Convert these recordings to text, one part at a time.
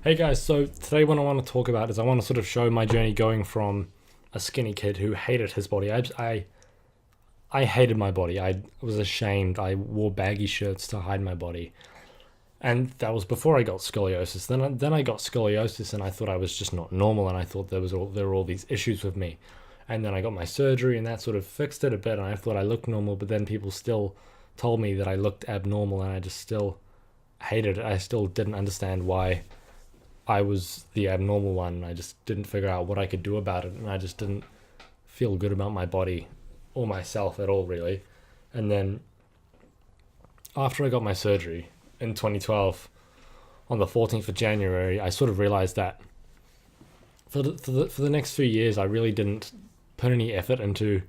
Hey guys, so today what I want to talk about is I want to sort of show my journey going from a skinny kid who hated his body. I hated my body. I was ashamed. I wore baggy shirts to hide my body. And that was before I got scoliosis. Then I got scoliosis and I thought I was just not normal, and I thought there were all these issues with me. And then I got my surgery and that sort of fixed it a bit, and I thought I looked normal, but then people still told me that I looked abnormal, and I just still hated it. I still didn't understand why I was the abnormal one. I just didn't figure out what I could do about it, and I just didn't feel good about my body or myself at all, really. And then after I got my surgery in 2012, on the 14th of January, I sort of realized that for the next few years, I really didn't put any effort into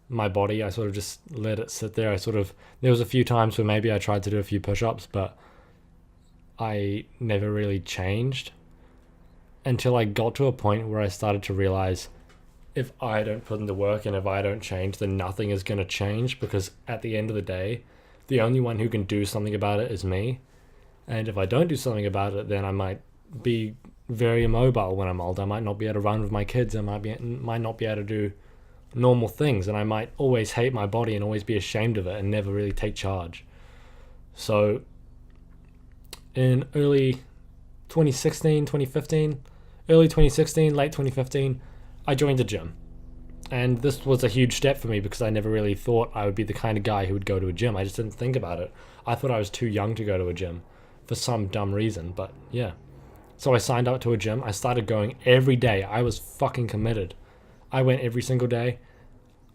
my body. I sort of just let it sit there. There was a few times where maybe I tried to do a few push-ups, but I never really changed until I got to a point where I started to realize if I don't put in the work and if I don't change, then nothing is going to change, because at the end of the day, the only one who can do something about it is me. And if I don't do something about it, then I might be very immobile when I'm old. I might not be able to run with my kids. I might not be able to do normal things, and I might always hate my body and always be ashamed of it and never really take charge. So in early 2016, late 2015, I joined the gym. And this was a huge step for me because I never really thought I would be the kind of guy who would go to a gym. I just didn't think about it. I thought I was too young to go to a gym for some dumb reason, but yeah. So I signed up to a gym. I started going every day. I was fucking committed. I went every single day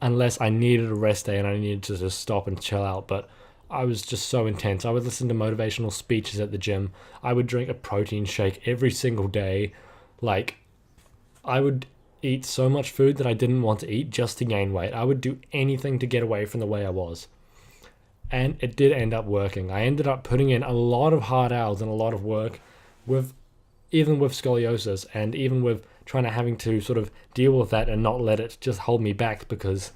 unless I needed a rest day and I needed to just stop and chill out, but I was just so intense. I would listen to motivational speeches at the gym. I would drink a protein shake every single day. Like, I would eat so much food that I didn't want to eat just to gain weight. I would do anything to get away from the way I was. And it did end up working. I ended up putting in a lot of hard hours and a lot of work, even with scoliosis, and even with having to sort of deal with that and not let it just hold me back, because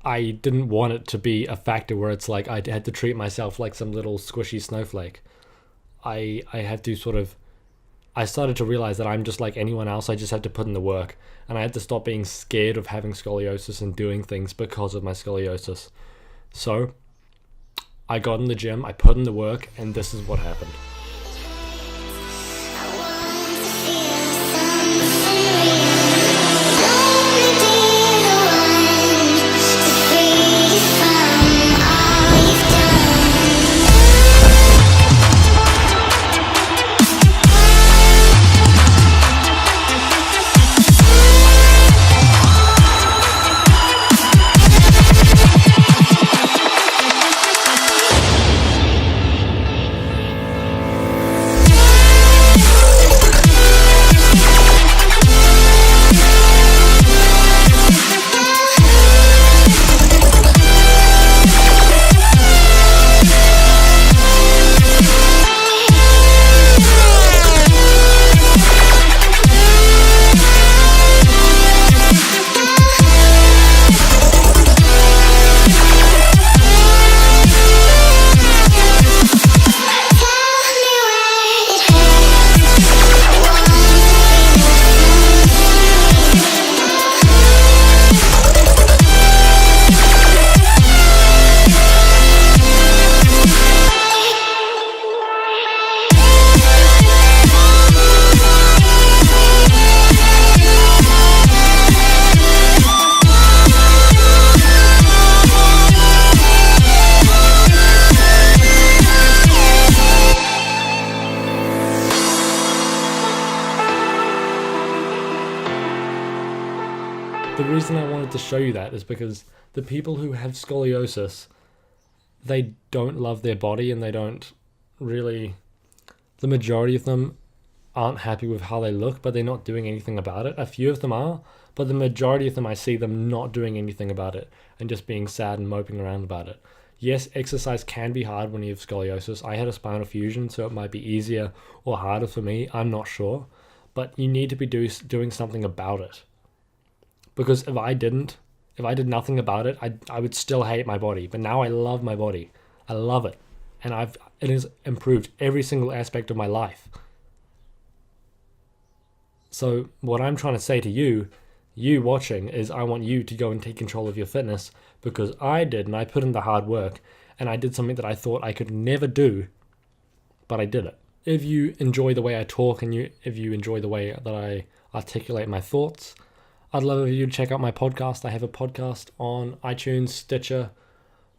I didn't want it to be a factor where it's like I had to treat myself like some little squishy snowflake. I had to I started to realize that I'm just like anyone else. I just had to put in the work, and I had to stop being scared of having scoliosis and doing things because of my scoliosis. So I got in the gym, I put in the work, and this is what happened. The reason I wanted to show you that is because the people who have scoliosis, they don't love their body, and they don't really, the majority of them aren't happy with how they look, but they're not doing anything about it. A few of them are, but the majority of them, I see them not doing anything about it and just being sad and moping around about it. Yes, exercise can be hard when you have scoliosis. I had a spinal fusion, so it might be easier or harder for me. I'm not sure. But you need to be doing something about it. Because if I did nothing about it, I would still hate my body. But now I love my body. I love it. and it has improved every single aspect of my life. So what I'm trying to say to you watching, is I want you to go and take control of your fitness, because I did, and I put in the hard work, and I did something that I thought I could never do, but I did it. If you enjoy the way I talk, and if you enjoy the way that I articulate my thoughts, I'd love if you to check out my podcast. I have a podcast on iTunes, Stitcher,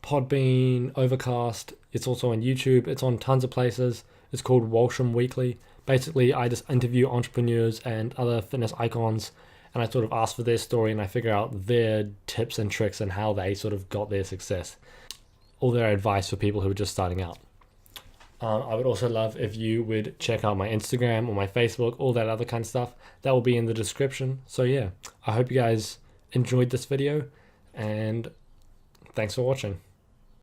Podbean, Overcast. It's also on YouTube. It's on tons of places. It's called Walsham Weekly. Basically, I just interview entrepreneurs and other fitness icons, and I sort of ask for their story, and I figure out their tips and tricks and how they sort of got their success, or their advice for people who are just starting out. I would also love if you would check out my Instagram or my Facebook, all that other kind of stuff. That will be in the description. So yeah, I hope you guys enjoyed this video, and thanks for watching.